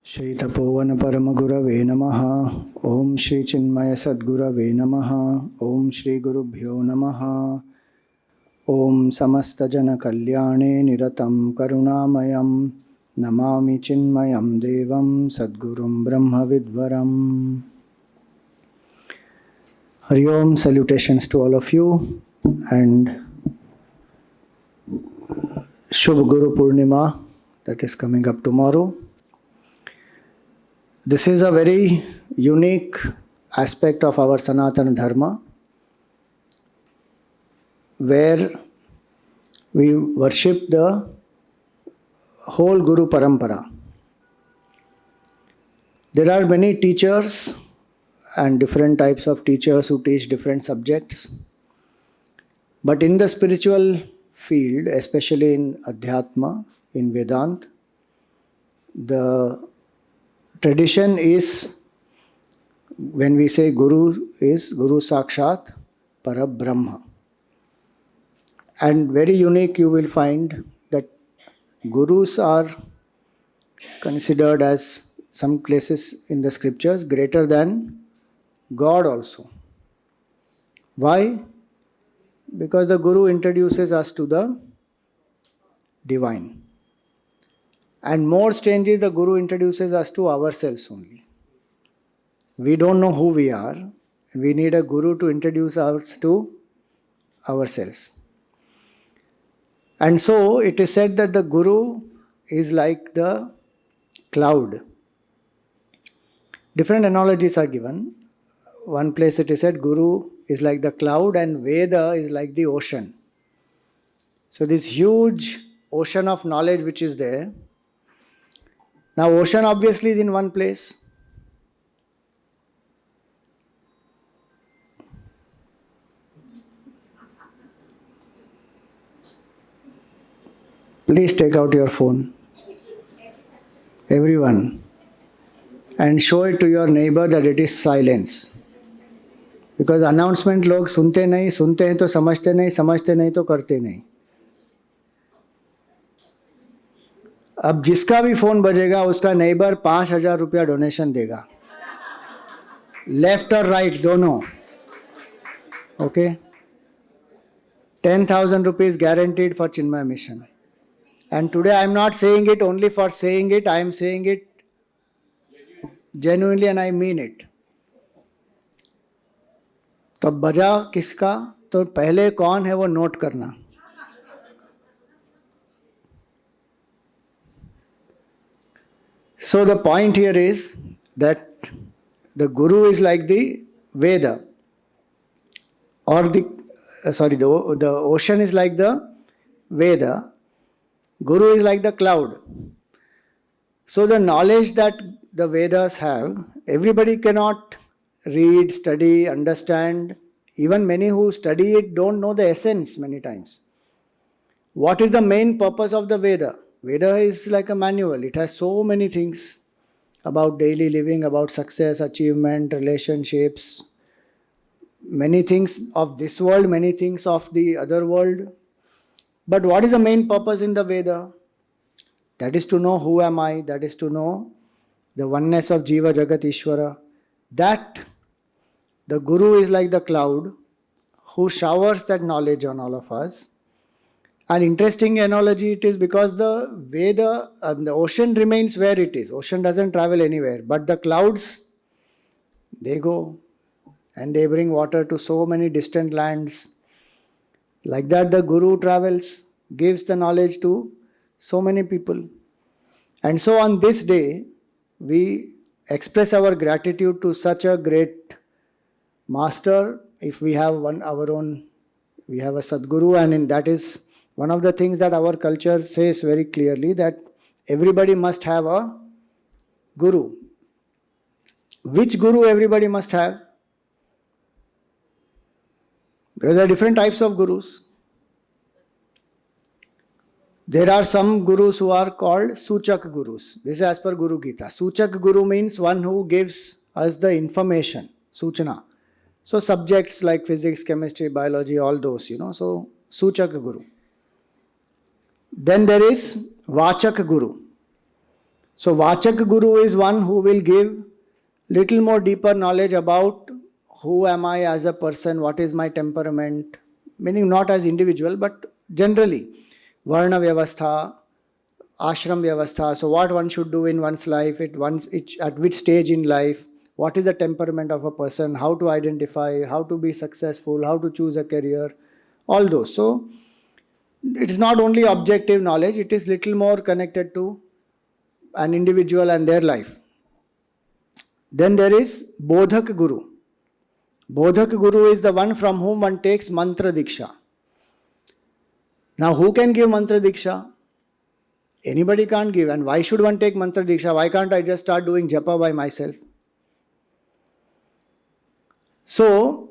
Shri Tapovan Param Gurave Namaha. Om Shri Chinmaya Sadgurave Namaha. Om Shri Gurubhyo Namaha. Om Samasta Jana Kalyane Niratam Karunamayam. Namami Chinmayam Devam Sadgurum Brahma Vidvaram. Hari Om, salutations to all of you, and Shubh Guru Purnima that is coming up tomorrow. This is a very unique aspect of our Sanatana Dharma, where we worship the whole Guru parampara. There are many teachers and different types of teachers who teach different subjects. But in the spiritual field, especially in Adhyatma, in Vedanta, the tradition is, when we say Guru, is Guru Sakshat Parabrahma. And very unique, you will find that Gurus are considered as, some places in the scriptures, greater than God also. Why? Because the Guru introduces us to the divine. And more strangely, the Guru introduces us to ourselves only. We don't know who we are. We need a Guru to introduce us to ourselves. And so it is said that the Guru is like the cloud. Different analogies are given. One place it is said Guru is like the cloud and Veda is like the ocean. So this huge ocean of knowledge which is there. Now ocean obviously is in one place. Please take out your phone. Everyone. And show it to your neighbor that it is silence. Because announcement लोग सुनते हैं तो समझते नहीं तो करते नहीं. अब जिसका भी फोन बजेगा उसका नेबर 5,000 रुपया डोनेशन देगा, लेफ्ट और राइट दोनों. Okay, 10,000 rupees guaranteed for Chinmaya mission. And today I am not saying it only for saying it, I am saying it genuinely and I mean it. तो बजा किसका, तो पहले कौन है वो नोट करना. So the point here is that the Guru is like the Veda, or the ocean is like the Veda, Guru is like the cloud. So the knowledge that the Vedas have, everybody cannot read, study, understand. Even many who study it don't know the essence many times. What is the main purpose of the Veda? Veda is like a manual. It has so many things about daily living, about success, achievement, relationships, many things of this world, many things of the other world. But what is the main purpose in the Veda? That is to know who am I, that is to know the oneness of Jiva Jagat Ishvara. That the Guru is like the cloud who showers that knowledge on all of us. An interesting analogy it is, because the Veda, the ocean remains where it is. Ocean doesn't travel anywhere. But the clouds, they go and they bring water to so many distant lands. Like that the Guru travels, gives the knowledge to so many people. And so on this day, we express our gratitude to such a great master. If we have our own, we have a Sadguru, and that is one of the things that our culture says very clearly, that everybody must have a Guru. Which Guru everybody must have? Because there are different types of Gurus. There are some Gurus who are called Suchak Gurus. This is as per Guru Gita. Suchak Guru means one who gives us the information, Suchana. So subjects like physics, chemistry, biology, all those, So Suchak Guru. Then there is Vachak Guru. So Vachak Guru is one who will give little more deeper knowledge about who am I as a person, what is my temperament, meaning not as individual but generally. Varna Vyavastha, Ashram Vyavastha, so what one should do in one's life, at which stage in life, what is the temperament of a person, how to identify, how to be successful, how to choose a career, all those. So it is not only objective knowledge, it is little more connected to an individual and their life. Then there is Bodhak Guru. Bodhak Guru is the one from whom one takes mantra diksha. Now who can give mantra diksha? Anybody can't give. And why should one take mantra diksha? Why can't I just start doing japa by myself? So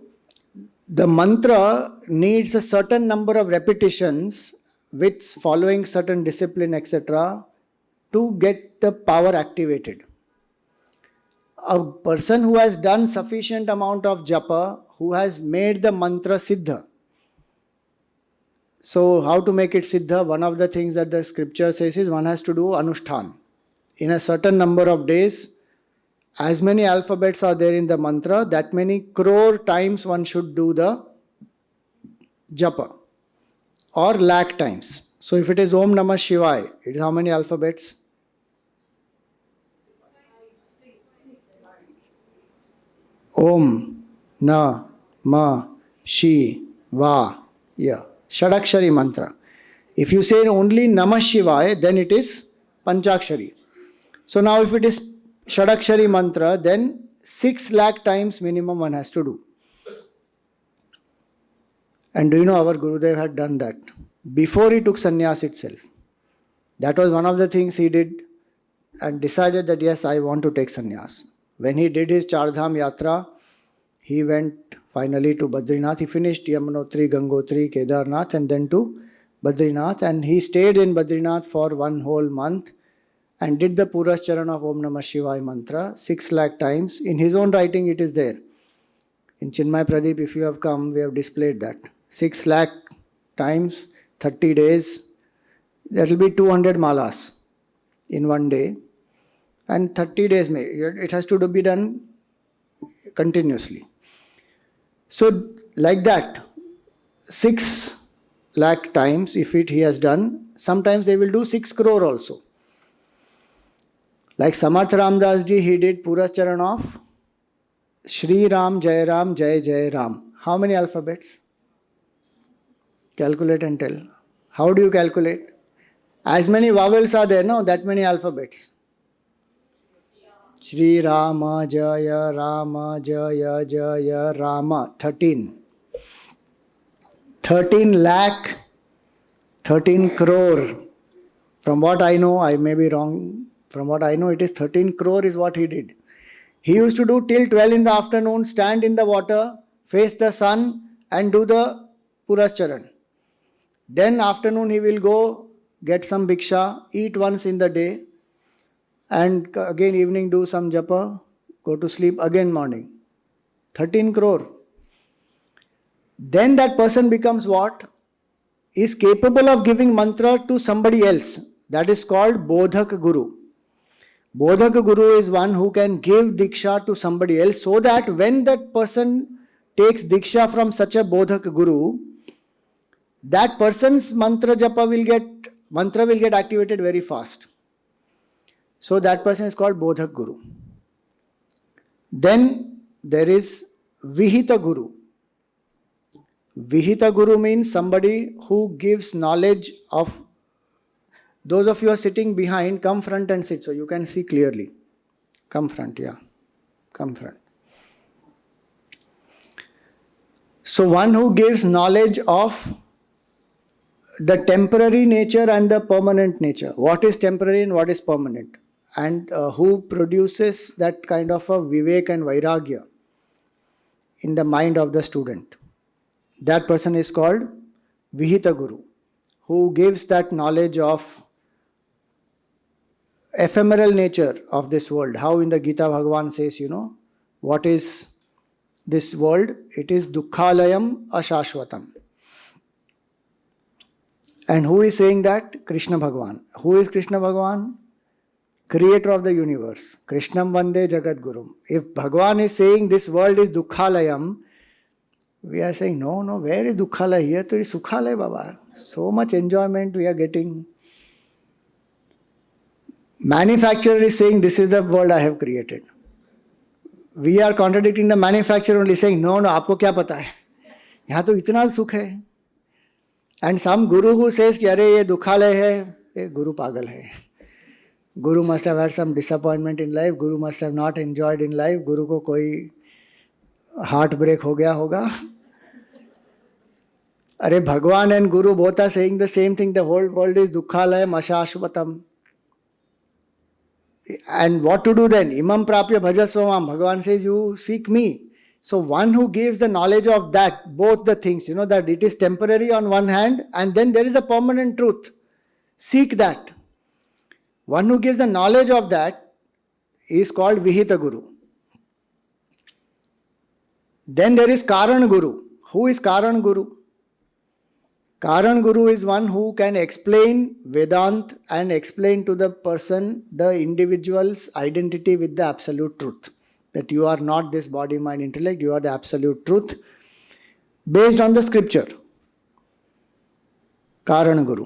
the mantra needs a certain number of repetitions with following certain discipline, etc., to get the power activated. A person who has done sufficient amount of japa, who has made the mantra siddha. So how to make it siddha? One of the things that the scripture says is one has to do anushtan. In a certain number of days, as many alphabets are there in the mantra, that many crore times one should do the japa, or lakh times. So if it is Om Namah Shivaya, it is how many alphabets? Om, Na, Ma, Shi, Va, Ya. Shadakshari mantra. If you say only Namah Shivaya, then it is Panchakshari. So now if it is Shadakshari mantra, then 6 lakh times minimum one has to do. And do you know our Gurudev had done that before he took sannyas itself. That was one of the things he did and decided that yes, I want to take sannyas. When he did his Chardham Yatra, he went finally to Badrinath. He finished Yamunotri, Gangotri, Kedarnath and then to Badrinath. And he stayed in Badrinath for 1 whole month and did the Purascharan of Om Namah Shivaya mantra 6 lakh times. In his own writing it is there. In Chinmaya Pradeep, if you have come, we have displayed that. 6 lakh times, 30 days, that will be 200 malas in one day. And 30 days, it has to be done continuously. So like that, 6 lakh times if he has done, sometimes they will do 6 crore also. Like Samarth Ramdas ji, he did Purascharan of Shri Ram, Jai Ram, Jai Jai Ram. How many alphabets? Calculate and tell. How do you calculate? As many vowels are there, no? That many alphabets. Shri Rama, Jaya Rama, Jaya Jaya Rama. 13. 13 lakh, 13 crore. From what I know, I may be wrong. From what I know, it is 13 crore is what he did. He used to do till 12 in the afternoon, stand in the water, face the sun and do the Purascharan. Then afternoon he will go get some bhiksha, eat once in the day and again evening do some japa, go to sleep, again morning. 13 crore. Then that person becomes what? Is capable of giving mantra to somebody else. That is called Bodhak Guru. Bodhak Guru is one who can give diksha to somebody else so that when that person takes diksha from such a Bodhak Guru, that person's mantra will get activated very fast. So that person is called Bodhak Guru. Then there is Vihita Guru. Vihita Guru means somebody who gives knowledge of. Those of you who are sitting behind, come front and sit so you can see clearly. Come front, yeah. Come front. So one who gives knowledge of the temporary nature and the permanent nature. What is temporary and what is permanent. And who produces that kind of a vivek and vairagya in the mind of the student. That person is called Vihita Guru, who gives that knowledge of ephemeral nature of this world. How in the Gita Bhagavan says, what is this world? It is dukkhalayam ashashvatam. And who is saying that? Krishna Bhagavan. Who is Krishna Bhagavan? creator of the universe. Krishnam Vande Jagat Gurum. If Bhagavan is saying this world is Dukkhalayam, we are saying, no, where is Dukkhalaya? Here to is Sukhalaya, Baba. So much enjoyment we are getting. Manufacturer is saying, this is the world I have created. We are contradicting the manufacturer only, saying, no, आपको क्या पता है? यहाँ तो इतना सुख है. And some guru who says कि अरे ये दुखालय है, ये guru पागल है. Guru must have had some disappointment in life. Guru must have not enjoyed in life. Guru को कोई heart break हो गया होगा. अरे भगवान and Guru both are saying the same thing. The whole world is dukkhalayam ashashvatam. And what to do then? Imam prapya bhajasvamam. Bhagavan says, you seek me. So one who gives the knowledge of that, both the things, that it is temporary on one hand and then there is a permanent truth. Seek that. One who gives the knowledge of that is called Vihita Guru. Then there is Karan Guru. Who is Karan Guru? Karan Guru is one who can explain Vedant and explain to the person the individual's identity with the absolute truth. That you are not this body, mind, intellect, you are the absolute truth based on the scripture. Karan Guru.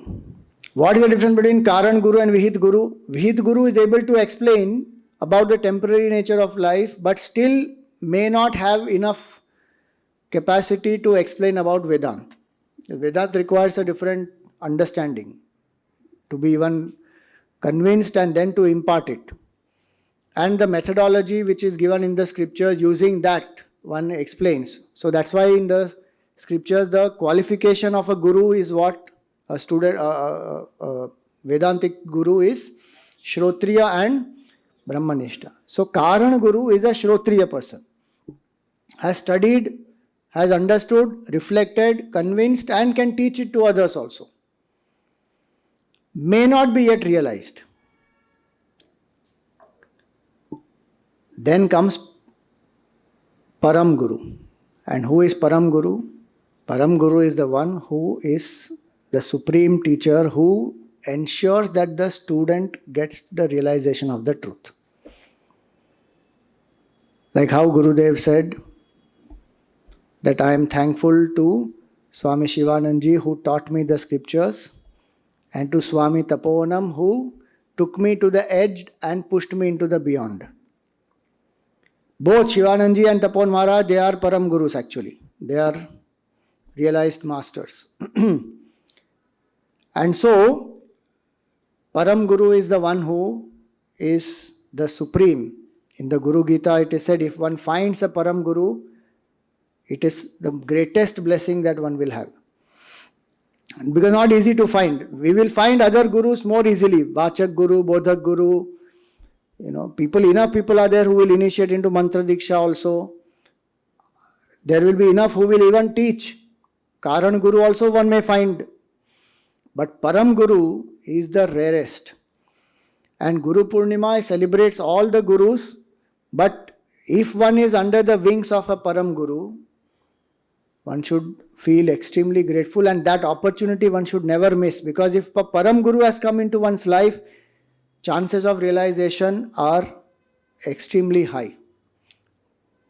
What is the difference between Karan Guru and Vihit Guru? Vihit Guru is able to explain about the temporary nature of life but still may not have enough capacity to explain about Vedant. Vedanta requires a different understanding to be even convinced and then to impart it. And the methodology which is given in the scriptures, using that one explains. So that's why in the scriptures the qualification of a guru is what a student, Vedantic guru is Shrotriya and Brahmanishta. So Karan Guru is a Shrotriya person. Has studied, has understood, reflected, convinced and can teach it to others also. May not be yet realized. Then comes Param Guru. And who is Param Guru? Param Guru is the one who is the supreme teacher who ensures that the student gets the realization of the truth. Like how Gurudev said that I am thankful to Swami Shivanandaji who taught me the scriptures and to Swami Tapovanam who took me to the edge and pushed me into the beyond. Both Shivanandaji and Tapovan Maharaj, they are Param Gurus actually. They are realized masters. And so, Param Guru is the one who is the supreme. In the Guru Gita it is said, if one finds a Param Guru, it is the greatest blessing that one will have. Because not easy to find. We will find other gurus more easily. Vachak Guru, Bodhak Guru. Enough people are there who will initiate into Mantra Diksha also. There will be enough who will even teach. Karan Guru also one may find. But Param Guru is the rarest. And Guru Purnima celebrates all the Gurus. But if one is under the wings of a Param Guru, one should feel extremely grateful and that opportunity one should never miss. Because if a Param Guru has come into one's life, chances of realization are extremely high.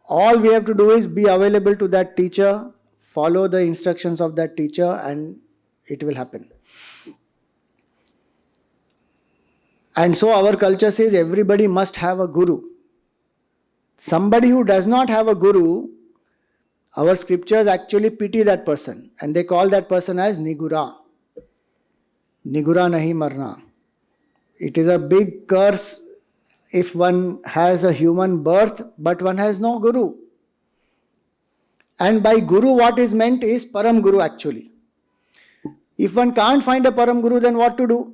All we have to do is be available to that teacher, follow the instructions of that teacher and it will happen. And so our culture says everybody must have a guru. Somebody who does not have a guru, our scriptures actually pity that person and they call that person as Nigura. Nigura nahi marna. It is a big curse if one has a human birth but one has no guru. And by guru what is meant is Param Guru actually. If one can't find a Param Guru, then what to do?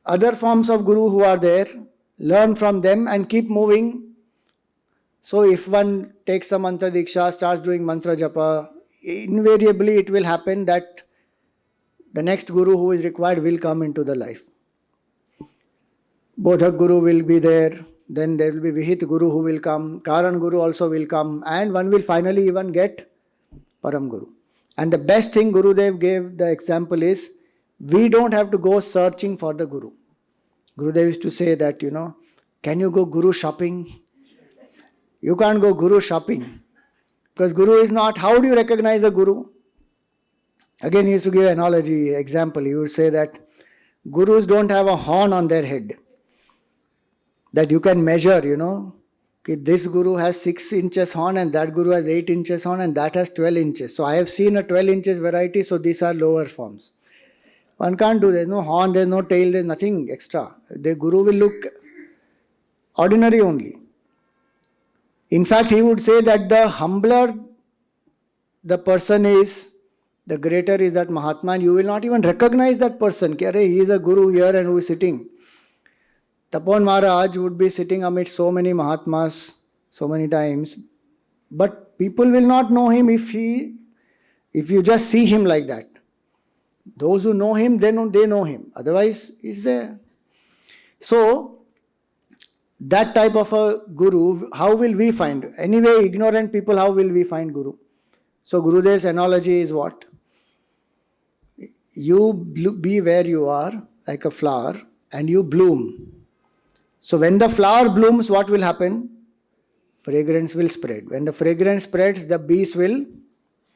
Other forms of guru who are there, learn from them and keep moving. So if one takes a mantra diksha, starts doing mantra japa, invariably it will happen that the next guru who is required will come into the life. Bodhak Guru will be there, then there will be Vihit Guru who will come, Karan Guru also will come, and one will finally even get Param Guru. And the best thing Gurudev gave the example is, We don't have to go searching for the Guru. Gurudev used to say that, can you go Guru shopping? You can't go Guru shopping. Because Guru is not, how do you recognize a Guru? Again, he used to give an analogy, example. He would say that Gurus don't have a horn on their head that you can measure, okay, this Guru has 6 inches horn and that Guru has 8 inches horn and that has 12 inches. So I have seen a 12 inches variety, so these are lower forms. One can't do, there's no horn, there's no tail, there's nothing extra. The Guru will look ordinary only. In fact, he would say that the humbler the person is, the greater is that Mahatma, and you will not even recognize that person. He is a Guru here and who is sitting. Tapon Maharaj would be sitting amidst so many Mahatmas, so many times, but people will not know him if you just see him like that. Those who know him, they know him. Otherwise, he's there. So, that type of a Guru, how will we find? Anyway, ignorant people, how will we find Guru? So, Gurudev's analogy is what? You be where you are, like a flower, and you bloom. So when the flower blooms, what will happen? Fragrance will spread. When the fragrance spreads, the bees will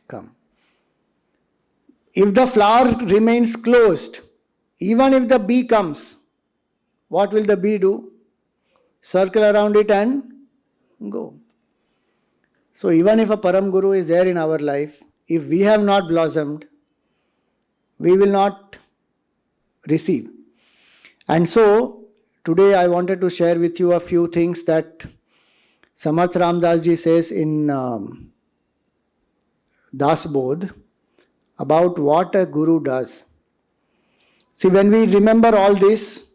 come. If the flower remains closed, even if the bee comes, what will the bee do? Circle around it and go. So even if a Param Guru is there in our life, if we have not blossomed, we will not receive. And so, today I wanted to share with you a few things that Samarth Ramdas ji says in Das Bodh about what a Guru does. See, when we remember all this,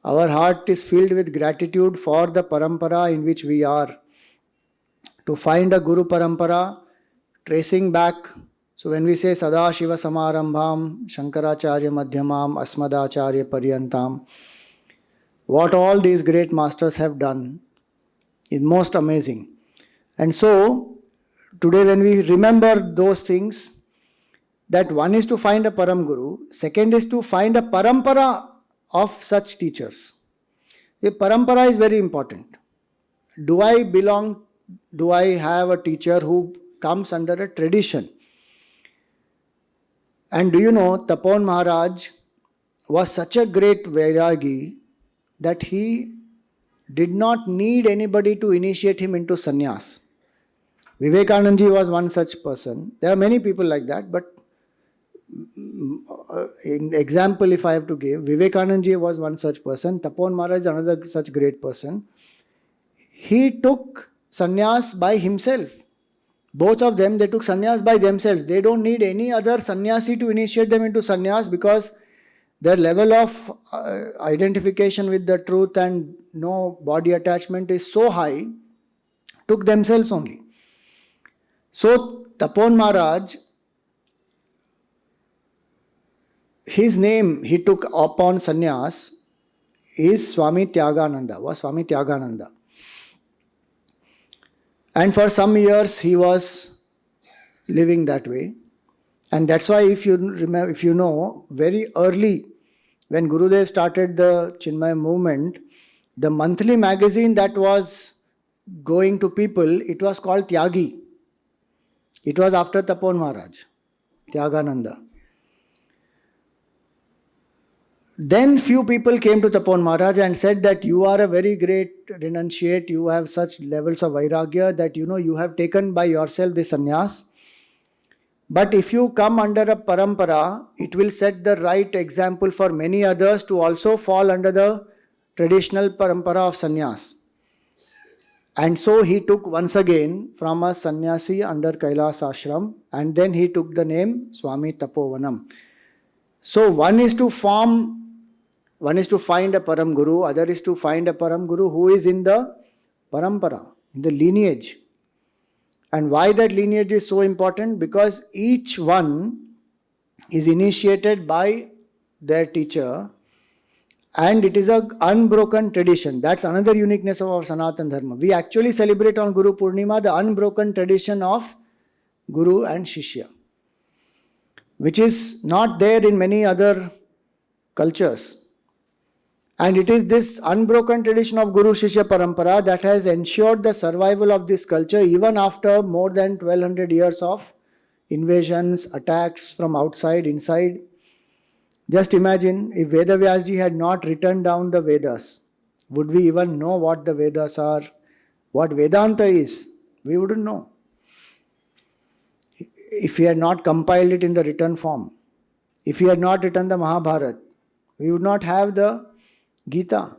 our heart is filled with gratitude for the parampara in which we are. To find a Guru parampara, tracing back. So when we say Sada Shiva Samarambham, Shankaracharya Madhyamam, Asmadacharya Paryantam, what all these great masters have done is most amazing. And so, today when we remember those things, that one is to find a Param Guru, second is to find a parampara of such teachers. The parampara is very important. Do I have a teacher who comes under a tradition? And do you know, Tapon Maharaj was such a great Vairagi that he did not need anybody to initiate him into sannyas. Vivekananda ji was one such person. There are many people like that, but in example if I have to give, Vivekananda ji was one such person, Tapon Maharaj is another such great person. He took sannyas by himself. Both of them, they took sannyas by themselves. They don't need any other sannyasi to initiate them into sannyas because their level of identification with the truth and no body attachment is so high, took themselves only. So, Tapon Maharaj, his name he took upon sannyas is Swami Tyagananda. And for some years he was living that way. And that's why if you know, very early when Gurudev started the Chinmaya movement, the monthly magazine that was going to people, it was called Tyagi. It was after Tapon Maharaj, Tyagananda. Then few people came to Tapon Maharaj and said that you are a very great renunciate, you have such levels of vairagya that you have taken by yourself this sannyas. But if you come under a parampara, it will set the right example for many others to also fall under the traditional parampara of sannyas. And so he took once again from a sannyasi under Kailas Ashram, and then he took the name Swami Tapovanam. So one is to find a Param Guru, other is to find a Param Guru who is in the parampara, in the lineage. And why that lineage is so important? Because each one is initiated by their teacher and it is an unbroken tradition. That's another uniqueness of our Sanatana Dharma. We actually celebrate on Guru Purnima the unbroken tradition of Guru and Shishya, which is not there in many other cultures. And it is this unbroken tradition of Guru-shishya parampara that has ensured the survival of this culture even after more than 1200 years of invasions, attacks from outside, inside. Just imagine if Veda Vyasji had not written down the Vedas, would we even know what the Vedas are, what Vedanta is? We wouldn't know. If he had not compiled it in the written form, if he had not written the Mahabharata, we would not have the Gita.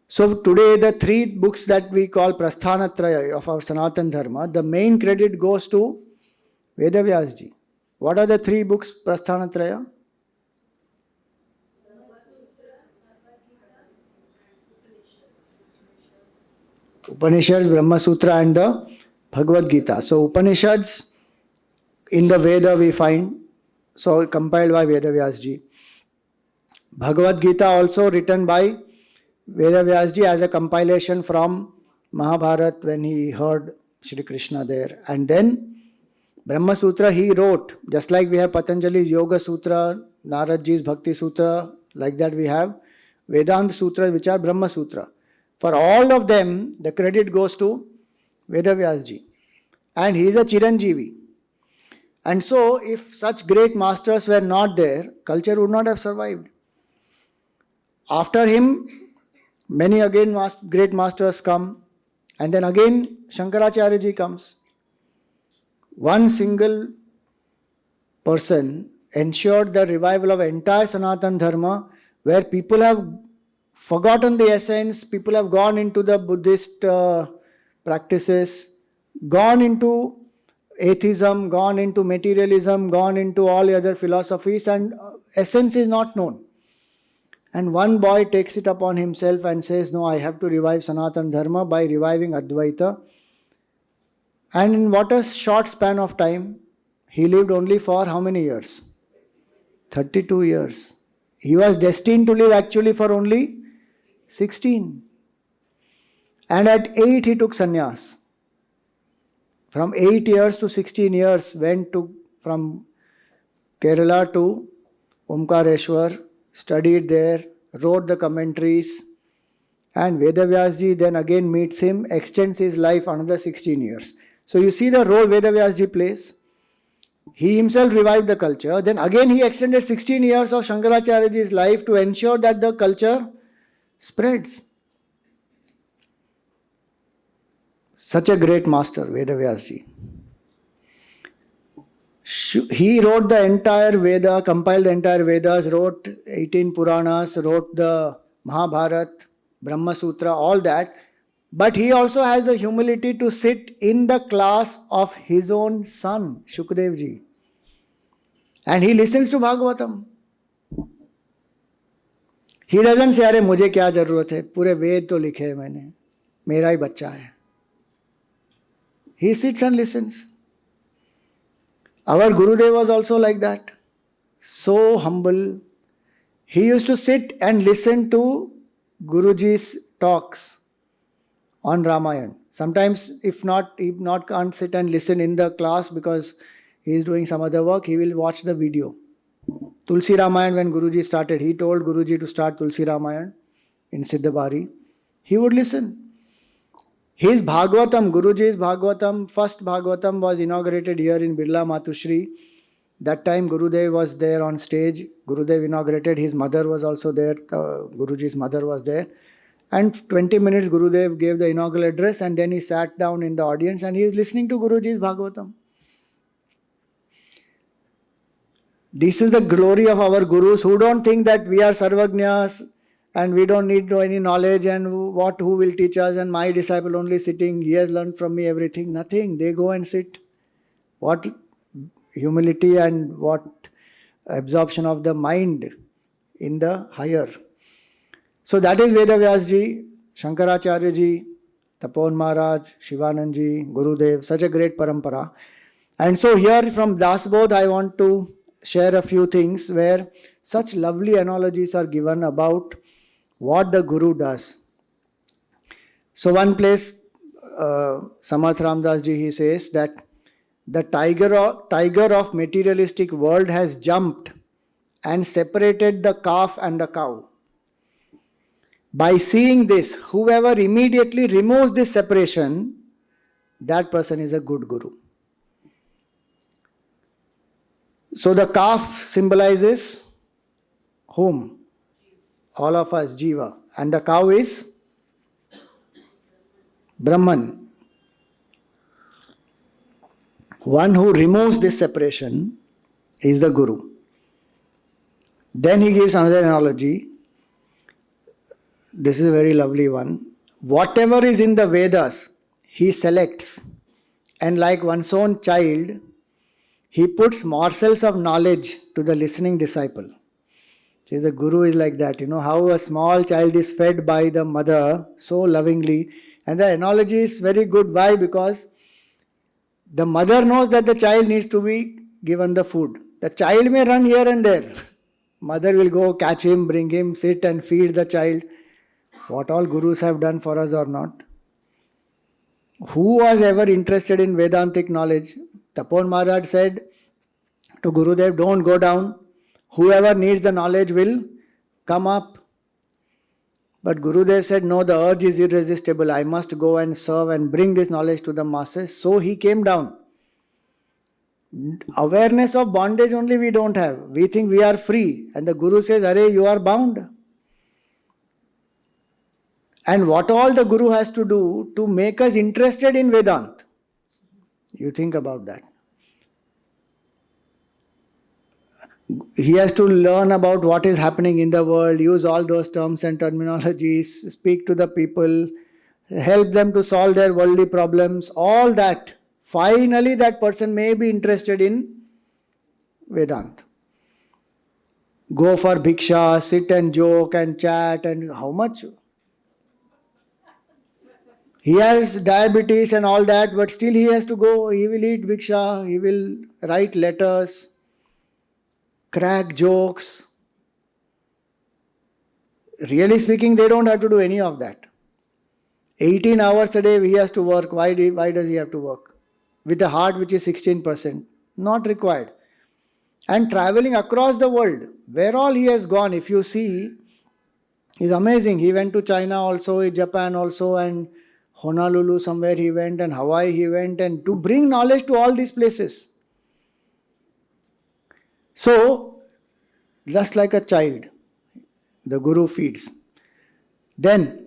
So today the three books that we call Prasthanatraya of our Sanatan Dharma, the main credit goes to Veda Vyasji. What are the three books Prasthanatraya? Upanishads, Brahma Sutra and the Bhagavad Gita. So Upanishads in the Veda we find, so compiled by Veda Vyasji. Bhagavad Gita also written by Veda Vyasji as a compilation from Mahabharata when he heard Shri Krishna there. And then Brahma Sutra he wrote, just like we have Patanjali's Yoga Sutra, Naradji's Bhakti Sutra, like that we have Vedanta Sutras which are Brahma Sutra. For all of them, the credit goes to Veda Vyasji. And he is a Chiranjeevi. And so, if such great masters were not there, culture would not have survived. After him, many again great masters come. And then again, Shankaracharya ji comes. One single person ensured the revival of entire Sanatan Dharma, where people have forgotten the essence, people have gone into the Buddhist practices, gone into atheism, gone into materialism, gone into all the other philosophies, and essence is not known. And one boy takes it upon himself and says, no, I have to revive Sanatan Dharma by reviving Advaita. And in what a short span of time, he lived only for how many years? 32 years. He was destined to live actually for only 16. And at 8 he took sannyas. From 8 years to 16 years went from Kerala to Omkareshwar, studied there, wrote the commentaries, and Veda Vyasji then again meets him, extends his life another 16 years. So you see the role Veda Vyasji plays. He himself revived the culture. Then again he extended 16 years of Shankaracharyaji's life to ensure that the culture spreads. Such a great master, Veda Vyasji. He wrote the entire Veda, compiled the entire Vedas, wrote 18 Puranas, wrote the Mahabharata, Brahma Sutra, all that. But he also has the humility to sit in the class of his own son, Shukdev ji. And he listens to Bhagavatam. He doesn't say, अरे मुझे क्या जरूरत है, पूरे वेद तो लिखे हैं मैंने, मेरा ही बच्चा है. He sits and listens. Our Gurudev was also like that. So humble. He used to sit and listen to Guruji's talks on Ramayana. Sometimes, if not, he can't sit and listen in the class because he is doing some other work, he will watch the video. Tulsi Ramayana, when Guruji started, he told Guruji to start Tulsi Ramayana in Siddhabari. He would listen. His Bhagavatam, Guruji's Bhagavatam, first Bhagavatam was inaugurated here in Birla Matushri. That time Gurudev was there on stage. Gurudev inaugurated, his mother was also there, Guruji's mother was there. And 20 minutes Gurudev gave the inaugural address and then he sat down in the audience and he is listening to Guruji's Bhagavatam. This is the glory of our Gurus who don't think that we are Sarvagnyas and we don't need any knowledge and who will teach us and my disciple only sitting, he has learned from me everything. Nothing. They go and sit. What humility and what absorption of the mind in the higher. So that is Veda Vyasji, Shankaracharya ji, Tapon Maharaj, Shivanand ji, Gurudev, such a great parampara. And so here from Dasbodh I want to share a few things where such lovely analogies are given about what the Guru does. So one place, Samarth Ramdas ji, he says that the tiger of materialistic world has jumped and separated the calf and the cow. By seeing this, whoever immediately removes this separation, that person is a good guru. So the calf symbolizes whom? All of us, Jiva. And the cow is Brahman. One who removes this separation is the Guru. Then he gives another analogy. This is a very lovely one. Whatever is in the Vedas, he selects. And like one's own child, he puts morsels of knowledge to the listening disciple. So the Guru is like that. You know how a small child is fed by the mother so lovingly. And the analogy is very good. Why? Because the mother knows that the child needs to be given the food. The child may run here and there. Mother will go catch him, bring him, sit and feed the child. What all Gurus have done for us or not? Who was ever interested in Vedantic knowledge? Tapon Maharaj said to Gurudev, don't go down. Whoever needs the knowledge will come up. But Gurudev said, no, the urge is irresistible. I must go and serve and bring this knowledge to the masses. So he came down. Awareness of bondage only we don't have. We think we are free. And the Guru says, Arey, you are bound. And what all the Guru has to do to make us interested in Vedanta? You think about that. He has to learn about what is happening in the world, use all those terms and terminologies, speak to the people, help them to solve their worldly problems, all that. Finally, that person may be interested in Vedanta. Go for bhiksha, sit and joke and chat, and how much? He has diabetes and all that, but still he has to go. He will eat bhiksha, he will write letters, crack jokes. Really speaking, they don't have to do any of that. 18 hours a day he has to work. Why does he have to work? With a heart which is 16%. Not required. And traveling across the world, where all he has gone, if you see, is amazing. He went to China also, Japan also, and Honolulu somewhere he went, and Hawaii he went, and to bring knowledge to all these places. So, just like a child, the Guru feeds. Then,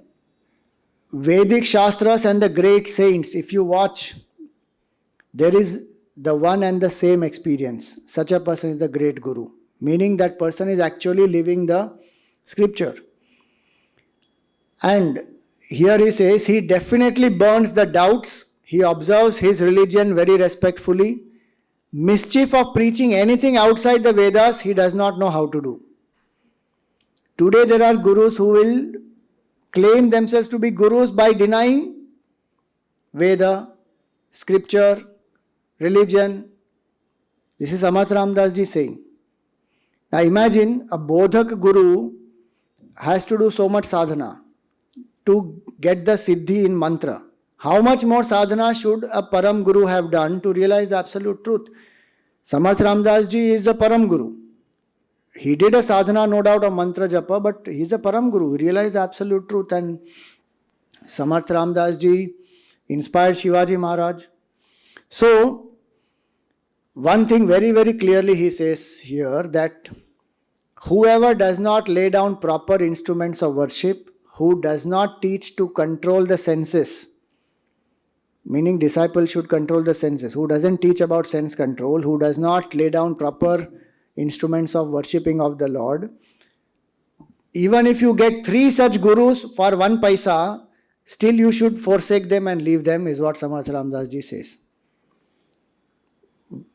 Vedic Shastras and the great saints, if you watch, there is the one and the same experience. Such a person is the great Guru. Meaning that person is actually living the scripture. And here he says, he definitely burns the doubts. He observes his religion very respectfully. Mischief of preaching anything outside the Vedas, he does not know how to do. Today there are Gurus who will claim themselves to be Gurus by denying Veda, scripture, religion. This is Samat Ramdas ji saying. Now imagine a Bodhak Guru has to do so much sadhana to get the siddhi in mantra. How much more sadhana should a Param Guru have done to realize the absolute truth? Samat Ramdas ji is a Param Guru. He did a sadhana, no doubt, of mantra japa, but he is a Param Guru. He realized the absolute truth, and Samat Ramdas ji inspired Shivaji Maharaj. So, one thing very, very clearly he says here, that whoever does not lay down proper instruments of worship, who does not teach to control the senses, meaning disciples should control the senses, who doesn't teach about sense control, who does not lay down proper instruments of worshipping of the Lord, even if you get 3 such gurus for 1 paisa, still you should forsake them and leave them, is what Samat Ramdas ji says.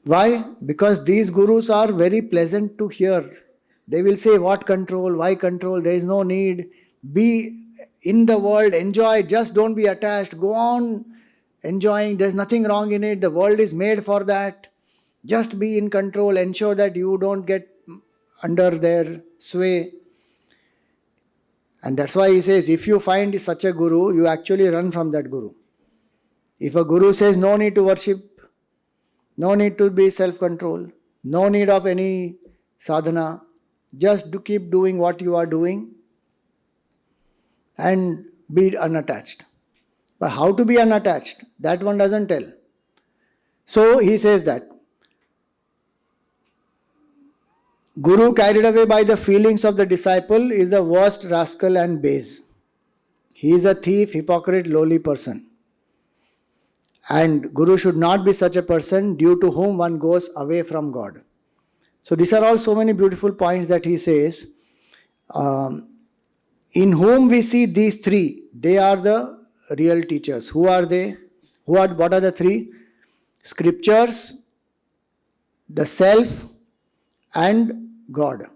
Why? Because these gurus are very pleasant to hear. They will say, what control, why control, there is no need, be in the world, enjoy, just don't be attached, go on enjoying, there's nothing wrong in it, the world is made for that. Just be in control, ensure that you don't get under their sway. And that's why he says, if you find such a guru, you actually run from that guru. If a guru says no need to worship, no need to be self-control, no need of any sadhana, Just to keep doing what you are doing and be unattached. But how to be unattached? That one doesn't tell. So he says that Guru carried away by the feelings of the disciple is the worst rascal and base. He is a thief, hypocrite, lowly person. And Guru should not be such a person due to whom one goes away from God. So these are all so many beautiful points that he says. In whom we see these three, they are the real teachers. Who are they? What are the three? Scriptures, the self, and God.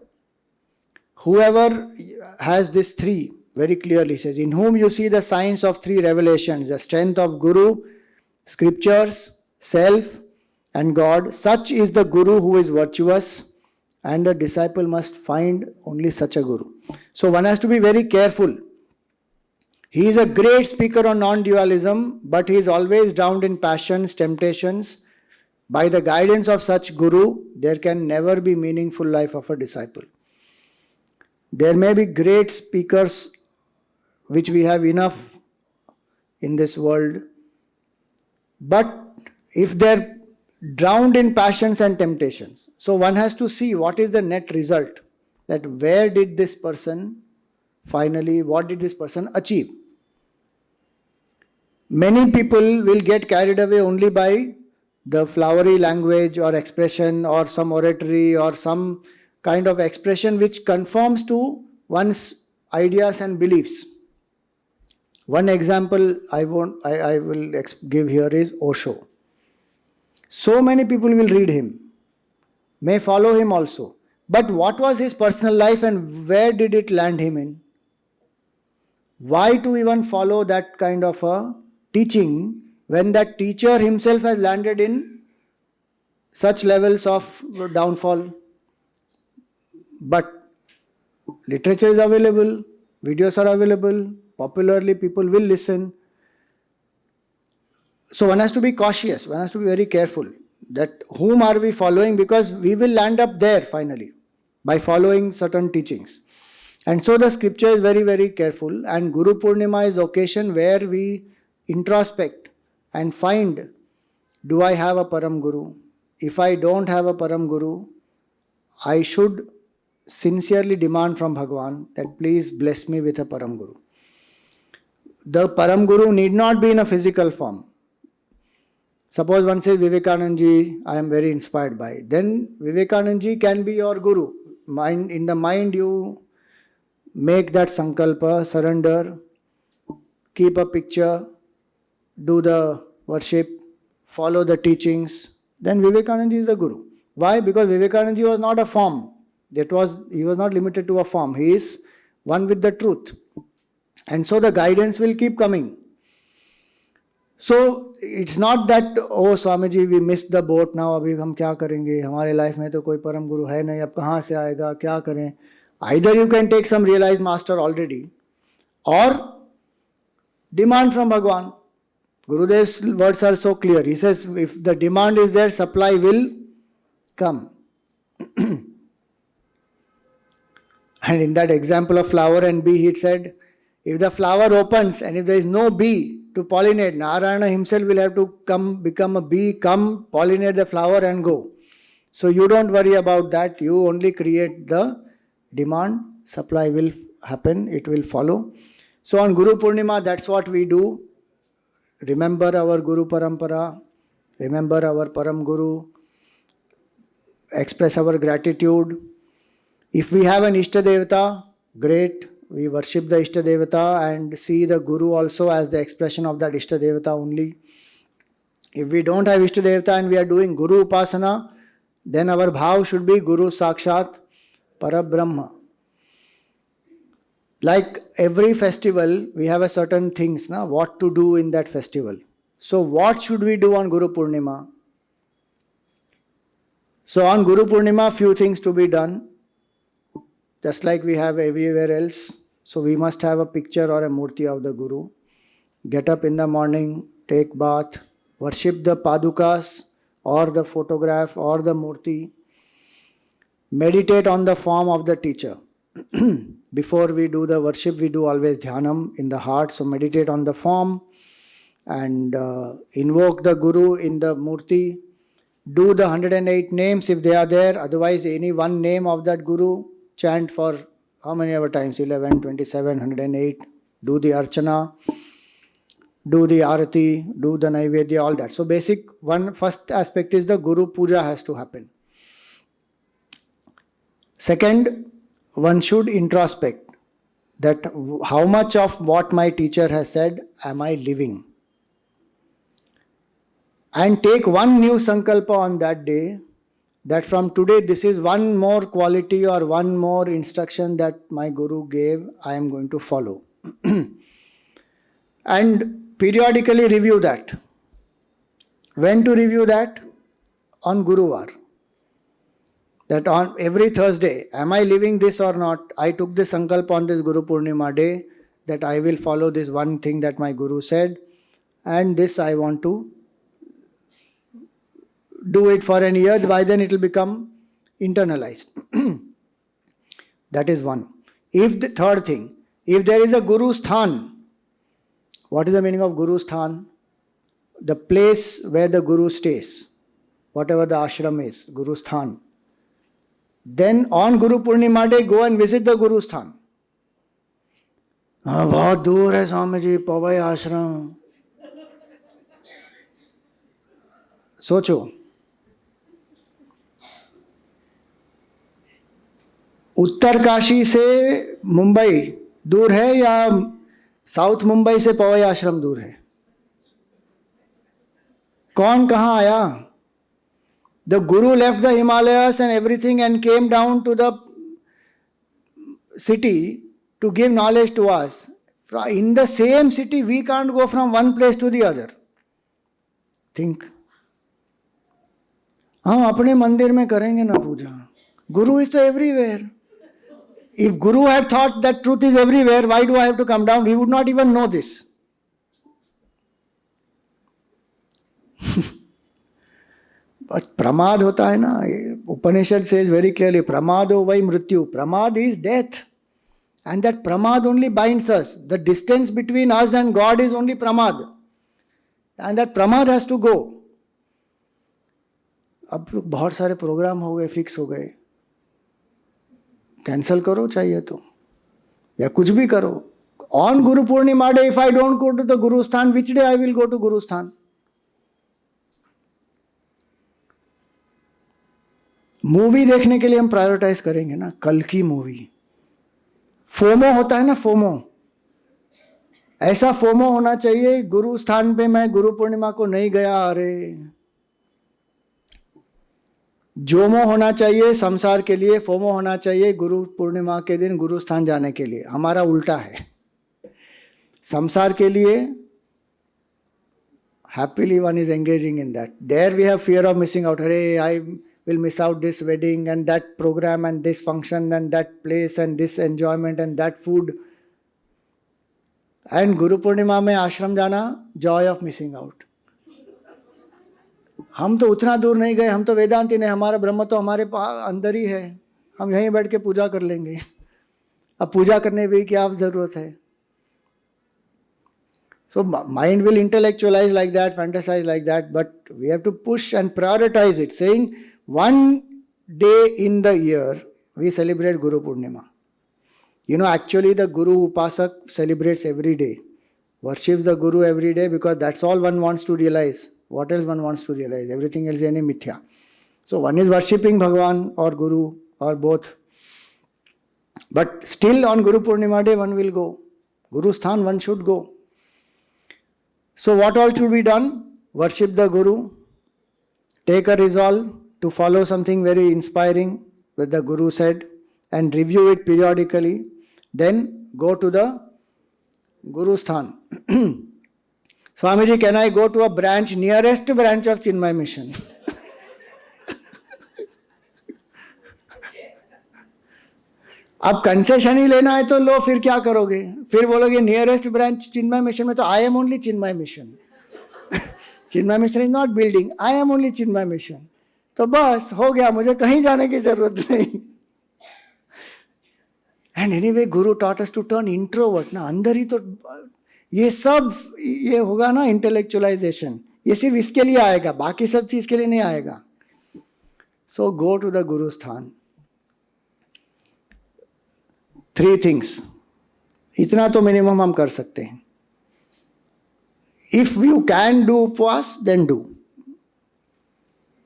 Whoever has these three very clearly says, in whom you see the signs of three revelations, the strength of Guru, scriptures, self, and God. Such is the Guru who is virtuous, and a disciple must find only such a Guru. So one has to be very careful. He is a great speaker on non-dualism, but he is always drowned in passions, temptations. By the guidance of such Guru, there can never be meaningful life of a disciple. There may be great speakers, which we have enough in this world, but if they're drowned in passions and temptations, so one has to see what is the net result, that where did this person finally, what did this person achieve? Many people will get carried away only by the flowery language or expression or some oratory or some kind of expression which conforms to one's ideas and beliefs. One example I will give here is Osho. So many people will read him, may follow him also. But what was his personal life and where did it land him in? Why to even follow that kind of a teaching when that teacher himself has landed in such levels of downfall? But literature is available, videos are available, popularly people will listen. So one has to be cautious, one has to be very careful that whom are we following, because we will land up there finally by following certain teachings. And so the scripture is very, very careful, and Guru Purnima is the occasion where we introspect and find, do I have a Param Guru? If I don't have a Param Guru, I should sincerely demand from Bhagavan that please bless me with a Param Guru. The Param Guru need not be in a physical form. Suppose one says, Vivekananda ji, I am very inspired by. Then Vivekananda ji can be your Guru. In the mind you make that sankalpa, surrender, keep a picture, do the worship, follow the teachings. Then Vivekananda ji is the Guru. Why? Because Vivekananda ji was not a form. He was not limited to a form. He is one with the truth. And so the guidance will keep coming. So it's not that, oh Swamiji, we missed the boat now, अभी हम क्या करेंगे, हमारे life में तो कोई परम गुरु है नहीं, अब कहाँ से आएगा, क्या करें? Either you can take some realized master already, or demand from Bhagwan. Gurudev's words are so clear. He says, if the demand is there, supply will come. And in that example of flower and bee, he said, if the flower opens and if there is no bee to pollinate, Narayana himself will have to become a bee, come pollinate the flower and go. So you don't worry about that. You only create the demand. Supply will happen. It will follow. So on Guru Purnima, that's what we do. Remember our Guru Parampara. Remember our Param Guru. Express our gratitude. If we have an Ishta Devata, great. We worship the Ishta Devata and see the Guru also as the expression of that Ishta Devata only. If we don't have Ishta Devata and we are doing Guru Upasana, then our bhav should be Guru Sakshat Parabrahma. Like every festival, we have a certain things, what to do in that festival. So what should we do on Guru Purnima? So on Guru Purnima, few things to be done. Just like we have everywhere else. So we must have a picture or a murti of the Guru. Get up in the morning, take bath, worship the padukas or the photograph or the murti. meditate on the form of the teacher. Before we do the worship, we do always dhyanam in the heart. So meditate on the form and invoke the Guru in the murti. Do the 108 names if they are there. Otherwise, any one name of that Guru, chant for how many ever times? 11, 27, 108. Do the archana, do the arati, do the naivedya, all that. So basic one first aspect is the Guru Puja has to happen. Second, one should introspect that how much of what my teacher has said am I living? And take one new sankalpa on that day, that from today this is one more quality or one more instruction that my Guru gave, I am going to follow. And periodically review that. When to review that? On Guruvar. That on every Thursday, am I living this or not? I took this sankalpa on this Guru Purnima day that I will follow this one thing that my Guru said, and this I want to do it for an year. By then it will become internalized. That is one. If the third thing, if there is a Guru Sthan, what is the meaning of Guru Sthan? The place where the Guru stays, whatever the ashram is, Guru Sthan. Then on Guru Purnima day, go and visit the Guru Sthan. बहुत दूर है स्वामी जी, पवई आश्रम. सोचो, उत्तर काशी से मुंबई दूर है या south Mumbai से पवई आश्रम दूर है? कौन कहाँ आया? The Guru left the Himalayas and everything and came down to the city to give knowledge to us. In the same city, we can't go from one place to the other. Think. हम अपने मंदिर में करेंगे ना पूजा. Guru is everywhere. If Guru had thought that truth is everywhere, why do I have to come down? We would not even know this. But pramad hota hai na. Upanishad says very clearly, pramado vai mrityu. Pramad is death. And that pramad only binds us. The distance between us and God is only pramad. And that pramad has to go. अब बहुत सारे programme हो गए, fix हो गए. Cancel करो चाहिए तो, या कुछ भी करो. On Guru Purnima day, if I don't go to the Guru Sthan, which day I will go to Guru Sthan? Movie देखने के लिए हम प्रायोरिटाइज करेंगे ना, कल की मूवी. फोमो होता है ना, फोमो. ऐसा फोमो होना चाहिए, गुरु स्थान पे मैं गुरु पूर्णिमा को नहीं गया, अरे. जोमो होना चाहिए संसार के लिए, फोमो होना चाहिए गुरु पूर्णिमा के दिन गुरु स्थान जाने के लिए. हमारा उल्टा है. संसार के लिए happily one is engaging in that. There we have fear of missing out. Hey, I will miss out this wedding and that program and this function and that place and this enjoyment and that food. And Guru Purnima में आश्रम जाना, joy of missing out. हम तो उतना दूर नहीं गए, हम तो वेदांती नहीं, हमारा ब्रह्म तो हमारे अंदर ही है, हम यहीं बैठ के पूजा कर लेंगे. अब पूजा करने भी क्या जरूरत है? So mind will intellectualize like that, fantasize like that, but we have to push and prioritize it, saying one day in the year we celebrate Guru Purnima. You know, actually the Guru Upasak celebrates every day, worships the Guru every day, because that's all one wants to realize. What else one wants to realize? Everything else is any mithya. So one is worshipping Bhagavan or Guru or both. But still on Guru Purnima day one will go. Guru Sthan one should go. So what all should be done? Worship the Guru. Take a resolve to follow something very inspiring that the Guru said and review it periodically. Then go to the Guru Sthan. Swamiji, can I go to a branch, nearest branch of Chinmaya mission? अब concession ही लेना है तो लो, फिर क्या करोगे? फिर बोलोगे nearest branch चिन्मय mission में, तो I am only Chinmay mission. Chinmay mission is not building, I am only Chinmay mission. तो बस हो गया, मुझे कहीं जाने की जरूरत नहीं. And anyway guru taught us to turn introvert ना. अंदर ही तो ये सब ये होगा ना इंटेलेक्चुअलाइजेशन, ये सिर्फ इसके लिए आएगा, बाकी सब चीज के लिए नहीं आएगा. सो गो टू द गुरु स्थान. 3 थिंग्स, इतना तो मिनिमम हम कर सकते हैं. इफ यू कैन डू उपवास then do,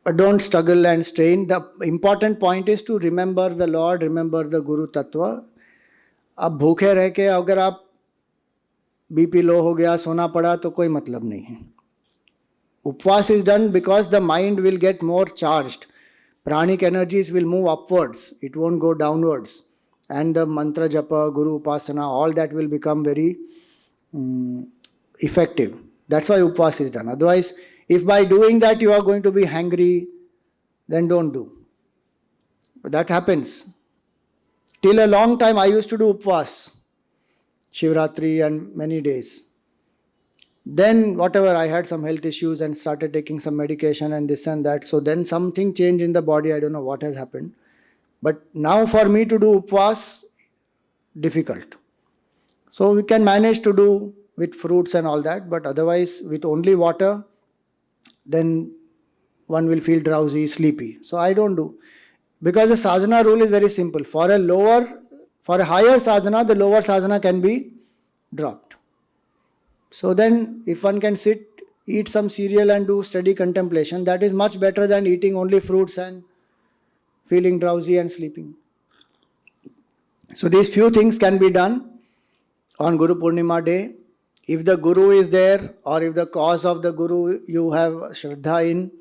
but don't struggle and strain. The important point is to remember the Lord, remember the Guru Tattva. अब भूखे रह के अगर आप बीपी लो हो गया, सोना पड़ा, तो कोई मतलब नहीं है. उपवास is done because the mind will get more charged. Pranic energies will move upwards, it won't go downwards. And the mantra japa, Guru Upasana, all that will become very effective. That's why upvas is done. Otherwise, if by doing that you are going to be hangry, then don't do. But that happens. Till a long time I used to do upvas, Shivratri and many days. Then whatever, I had some health issues and started taking some medication and this and that. So then something changed in the body. I don't know what has happened. But now for me to do upvas, difficult. So we can manage to do with fruits and all that, but otherwise with only water, then one will feel drowsy, sleepy. So I don't do. Because the sadhana rule is very simple. For a higher sadhana, the lower sadhana can be dropped. So then if one can sit, eat some cereal and do steady contemplation, that is much better than eating only fruits and feeling drowsy and sleeping. So these few things can be done on Guru Purnima day. If the Guru is there, or if the cause of the Guru you have Shraddha in,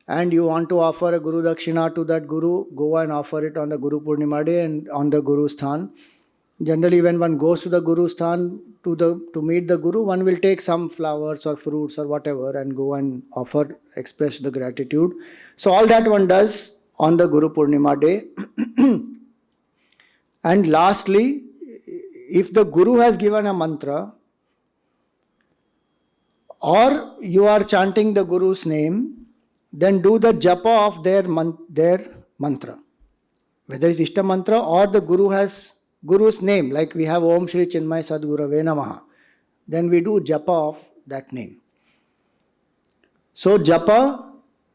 and you want to offer a Guru Dakshina to that Guru, go and offer it on the Guru Purnima day and on the Guru Sthan. Generally when one goes to the Guru Sthan to meet the Guru, one will take some flowers or fruits or whatever and go and offer, express the gratitude. So all that one does on the Guru Purnima day. And lastly, if the Guru has given a mantra, or you are chanting the Guru's name, then do the japa of their mantra. Whether it's Ishta mantra or the Guru has Guru's name, like we have Om Shri Chinmaya Sadgurave Namaha, then we do japa of that name. So japa,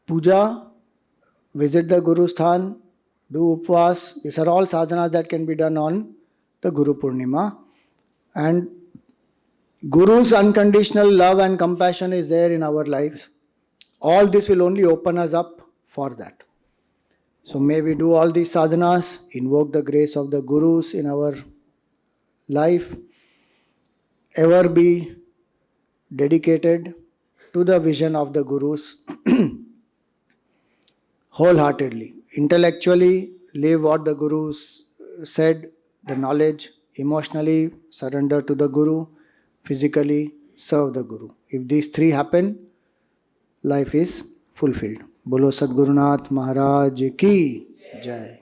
puja, visit the Guru Sthan, do upvas, these are all sadhanas that can be done on the Guru Purnima. And Guru's unconditional love and compassion is there in our life. All this will only open us up for that. So may we do all these sadhanas, invoke the grace of the Gurus in our life, ever be dedicated to the vision of the Gurus wholeheartedly. Intellectually, live what the Gurus said, the knowledge. Emotionally, surrender to the Guru. Physically, serve the Guru. If these 3 happen, life is fulfilled. Bolo Sadgurunath Maharaj ki Jai.